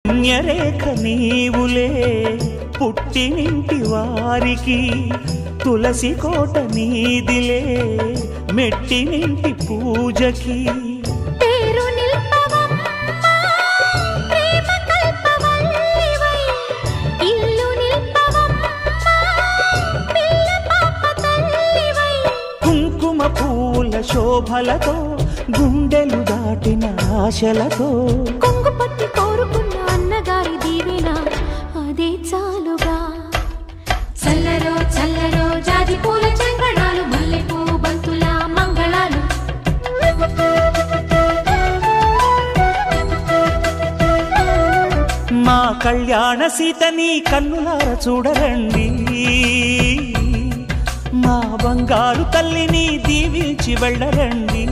పుణ్యరేఖ నీవులే పుట్టినింటి వారికి తులసి కోట నీదిలే మెట్టినింటి పూజకి కుంకుమ పూల శోభలతో గుండెలు దాటిన ఆశలతో కొంగు పట్టి కోరుకున్న అన్నగారి దీవెన అదే చాలుగా చల్లరో చల్లరో జాజి పూల చంగడాలు మల్లెపూ బంతుల మంగళాలు మా కళ్యాణ సీతని కన్నులార చూడరండి మా బంగారు తల్లిని దీవించి వెళ్ళరండి